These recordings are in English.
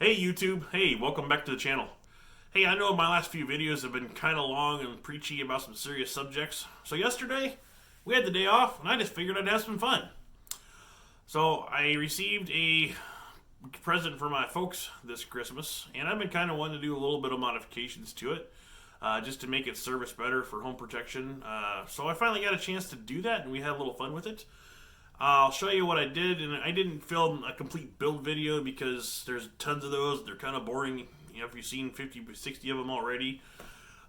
Hey YouTube, hey, welcome back to the channel. Hey, I know my last few videos have been kind of long and preachy about some serious subjects. So yesterday, we had the day off and I just figured I'd have some fun. So I received a present for my folks this Christmas, and I've been kind of wanting to do a little bit of modifications to it, just to make it service better for home protection. So I finally got a chance to do that and we had a little fun with it. I'll show you what I did, and I didn't film a complete build video because there's tons of those. They're kind of boring, you know, if you've seen 50, 60 of them already.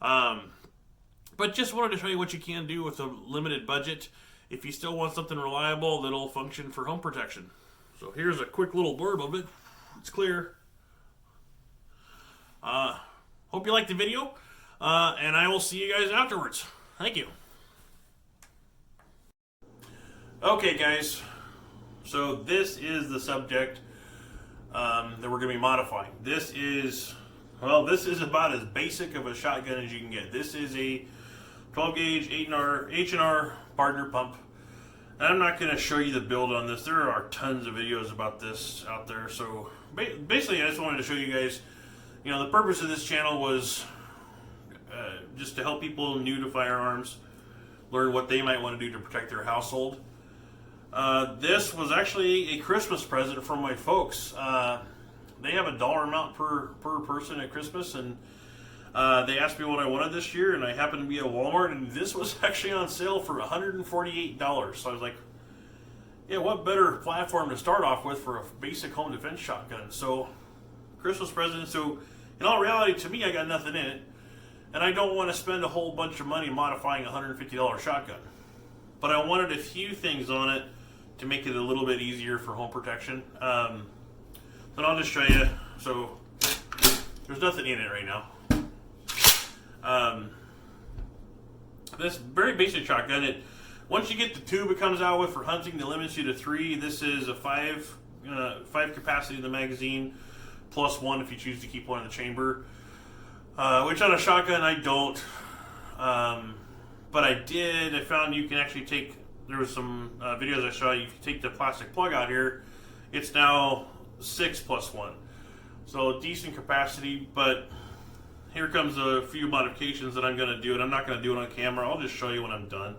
But just wanted to show you what you can do with a limited budget if you still want something reliable that'll function for home protection. So here's a quick little blurb of it. It's clear. Hope you liked the video, and I will see you guys afterwards. Thank you. Okay guys, so this is the subject that we're going to be modifying. This is about as basic of a shotgun as you can get. This is a 12 gauge H&R Pardner pump. And I'm not going to show you the build on this. There are tons of videos about this out there. So basically I just wanted to show you guys, you know, the purpose of this channel was just to help people new to firearms learn what they might want to do to protect their household. This was actually a Christmas present from my folks. They have a dollar amount per person at Christmas, and they asked me what I wanted this year, and I happened to be at Walmart, and this was actually on sale for $148. So I was like, yeah, what better platform to start off with for a basic home defense shotgun? So, Christmas present. So, in all reality, to me, I got nothing in it, and I don't want to spend a whole bunch of money modifying a $150 shotgun. But I wanted a few things on it to make it a little bit easier for home protection. Then I'll just show you. So there's nothing in it right now. This very basic shotgun. Once you get the tube it comes out with for hunting that limits you to 3. This is a 5 capacity in the magazine, plus 1 if you choose to keep one in the chamber. Which on a shotgun I don't. But I found you can actually take, there was some videos I saw, if you take the plastic plug out here, it's now 6 plus 1. So decent capacity, but here comes a few modifications that I'm going to do, and I'm not going to do it on camera. I'll just show you when I'm done.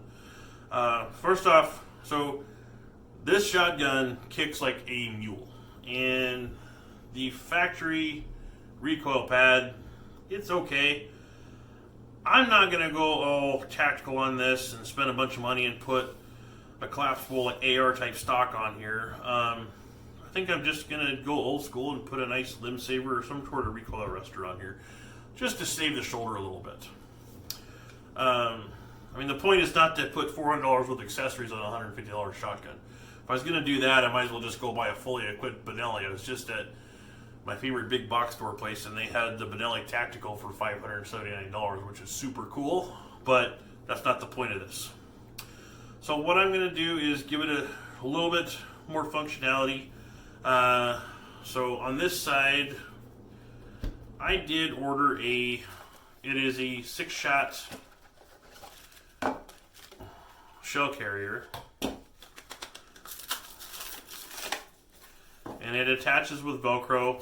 First off, so this shotgun kicks like a mule, and the factory recoil pad, it's okay. I'm not going to go all tactical on this and spend a bunch of money and put a collapsible like AR type stock on here. I think I'm just going to go old school and put a nice limb saver or some sort of recoil arrestor on here, just to save the shoulder a little bit. I mean, the point is not to put $400 worth of accessories on a $150 shotgun. If I was going to do that, I might as well just go buy a fully equipped Benelli. I was just at my favorite big box store place, and they had the Benelli Tactical for $579, which is super cool, but that's not the point of this. So what I'm going to do is give it a little bit more functionality. So on this side, I did order it is a 6-shot shell carrier. And it attaches with Velcro.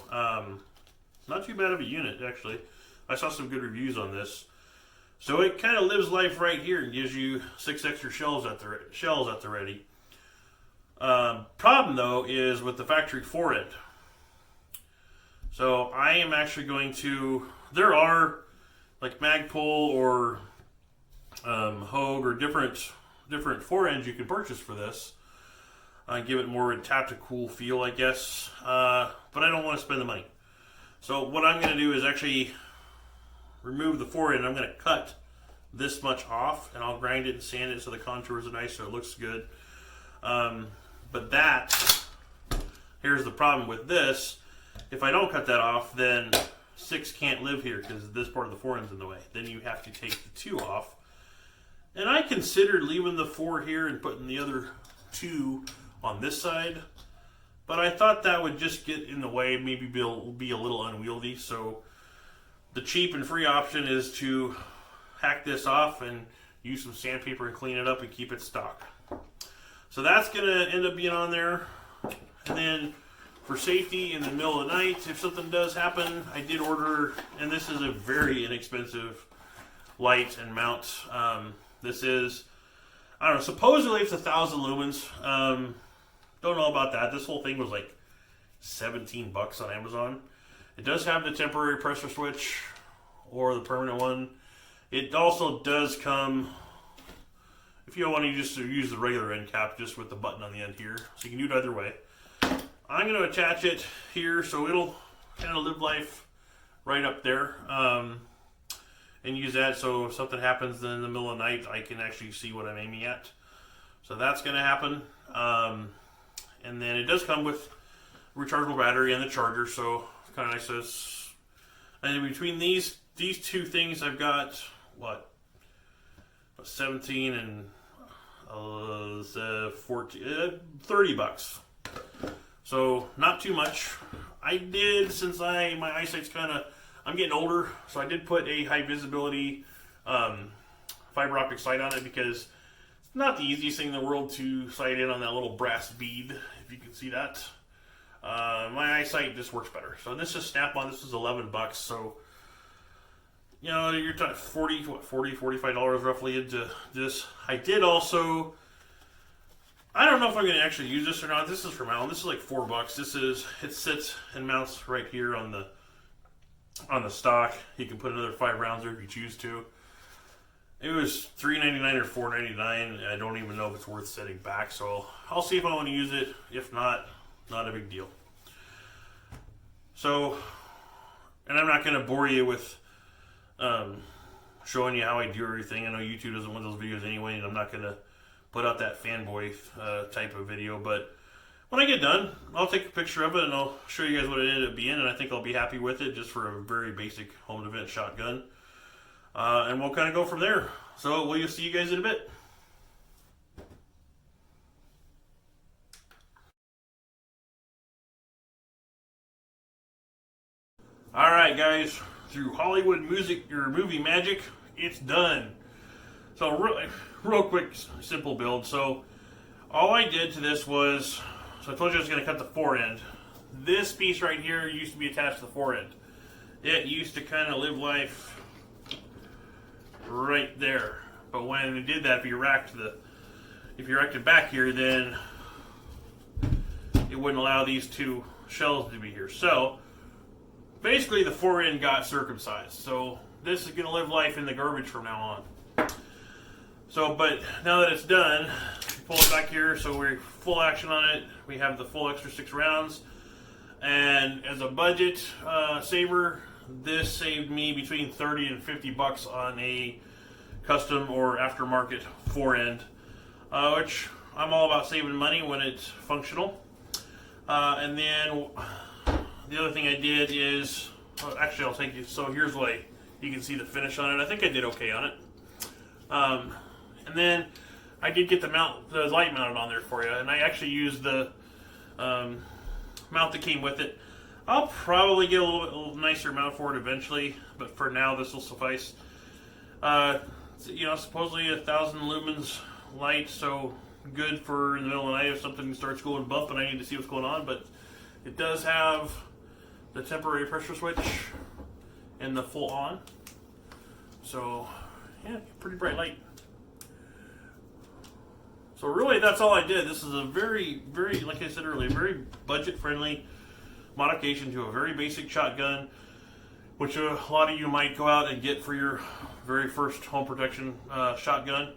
Not too bad of a unit, actually. I saw some good reviews on this. So it kind of lives life right here and gives you 6 extra shells at the ready. Problem though is with the factory forend. So I am actually going to. There are like Magpul or Hogue or different forends you can purchase for this. Give it more of a tactical feel, I guess, but I don't want to spend the money. So what I'm going to do is actually remove the forend. I'm going to cut this much off, and I'll grind it and sand it so the contours are nice, so it looks good. But here's the problem with this. If I don't cut that off, then 6 can't live here because this part of the forend's in the way. Then you have to take the 2 off. And I considered leaving the 4 here and putting the other 2 on this side, but I thought that would just get in the way, maybe be a little unwieldy. So the cheap and free option is to hack this off and use some sandpaper and clean it up and keep it stock. So that's going to end up being on there. And then for safety in the middle of the night, if something does happen, I did order, and this is a very inexpensive light and mount. This is, I don't know, supposedly it's 1,000 lumens. Don't know about that. This whole thing was like $17 on Amazon. It does have the temporary pressure switch or the permanent one. It also does come, if you don't want to just use the regular end cap, just with the button on the end here. So you can do it either way. I'm going to attach it here so it'll kind of live life right up there. And use that so if something happens in the middle of the night, I can actually see what I'm aiming at. So that's going to happen. And then it does come with rechargeable battery and the charger, so it's kind of nice. And in between these two things, I've got, what, 17 and 14, $30. So not too much. I did, since my eyesight's I'm getting older, so I did put a high visibility fiber optic sight on it, because it's not the easiest thing in the world to sight in on that little brass bead, if you can see that. My eyesight just works better. So this is Snap-on. This is $11. So, you know, you're talking $45 roughly into this. I did also, I don't know if I'm going to actually use this or not. This is from Allen. This is like $4. It sits and mounts right here on the stock. You can put another 5 rounds there if you choose to. It was $3.99 or $4.99. I don't even know if it's worth setting back, so I'll see if I want to use it. If not, not a big deal. So, and I'm not going to bore you with showing you how I do everything. I know YouTube doesn't want those videos anyway, and I'm not going to put out that fanboy type of video, but when I get done, I'll take a picture of it and I'll show you guys what it ended up being, and I think I'll be happy with it just for a very basic home event shotgun. And we'll kind of go from there. So we'll see you guys in a bit. Alright guys, through Hollywood music or movie magic, it's done. So real quick, simple build. So all I did to this was, so I told you I was going to cut the forend. This piece right here used to be attached to the forend. It used to kind of live life right there. But when it did that, if you racked it back here, then it wouldn't allow these two shells to be here. So basically the forend got circumcised. So this is going to live life in the garbage from now on. So, but now that it's done, pull it back here, so we're full action on it. We have the full extra 6 rounds, and as a budget saver, this saved me between $30 and $50 on a custom or aftermarket forend, which I'm all about saving money when it's functional. And then the other thing I did is, well, actually I'll take you. So here's what you can see the finish on it. I think I did okay on it. And then I did get the light mounted on there for you, and I actually used the mount that came with it. I'll probably get a little nicer mount for it eventually, but for now this will suffice. You know, supposedly 1,000 lumens light, so good for in the middle of the night if something starts going bump and I need to see what's going on. But it does have the temporary pressure switch and the full on, so yeah, pretty bright light. So really, that's all I did. This is a very, very, like I said earlier, very budget-friendly modification to a very basic shotgun, which a lot of you might go out and get for your very first home protection shotgun.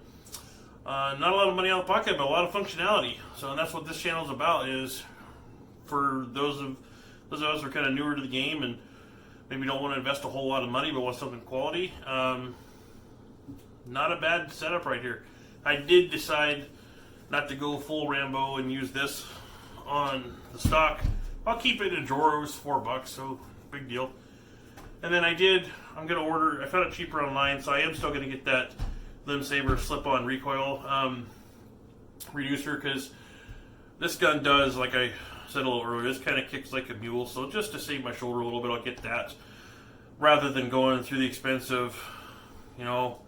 Not a lot of money out of the pocket, but a lot of functionality. So and that's what this channel is about, is for those of us who are kind of newer to the game and maybe don't want to invest a whole lot of money but want something quality. Not a bad setup right here. I did decide not to go full Rambo and use this on the stock. I'll keep it in a drawer. It was $4, so big deal. And then I'm going to order, I found it cheaper online, so I am still going to get that Limb Saber slip-on recoil reducer, because this gun does, like I said a little earlier, this kind of kicks like a mule, so just to save my shoulder a little bit, I'll get that, rather than going through the expense of, you know,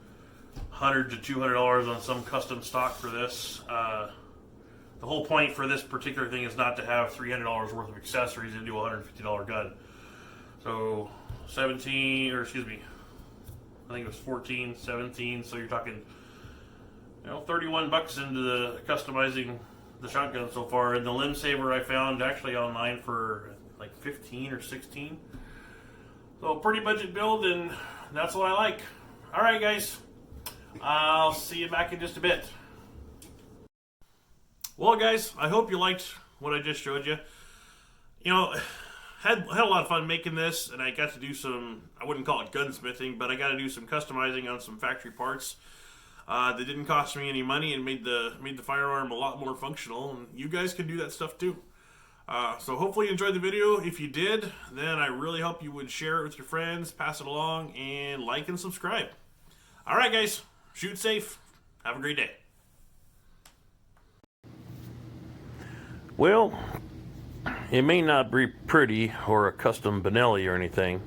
$100 to $200 on some custom stock for this. The whole point for this particular thing is not to have $300 worth of accessories into a $150 gun. So 17, or excuse me, I think it was 14, 17. So you're talking, 31 bucks into the customizing the shotgun so far. And the limb saver I found actually online for like 15 or 16. So pretty budget build, and that's what I like. All right, guys, I'll see you back in just a bit. Well, guys, I hope you liked what I just showed you. Had a lot of fun making this, and I got to do some, I wouldn't call it gunsmithing, but I got to do some customizing on some factory parts that didn't cost me any money and made the firearm a lot more functional. And you guys can do that stuff too. So hopefully you enjoyed the video. If you did, then I really hope you would share it with your friends, pass it along, and like and subscribe. All right, guys, shoot safe. Have a great day. Well, it may not be pretty or a custom Benelli or anything,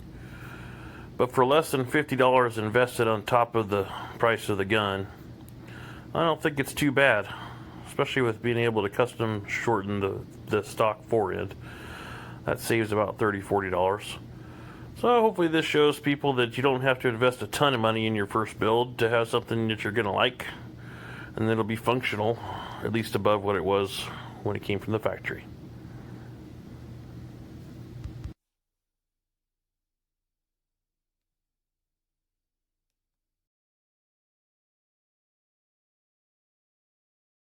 but for less than $50 invested on top of the price of the gun, I don't think it's too bad, especially with being able to custom shorten the stock forend. That saves about $30-$40. So hopefully this shows people that you don't have to invest a ton of money in your first build to have something that you're going to like, and it'll be functional, at least above what it was when it came from the factory.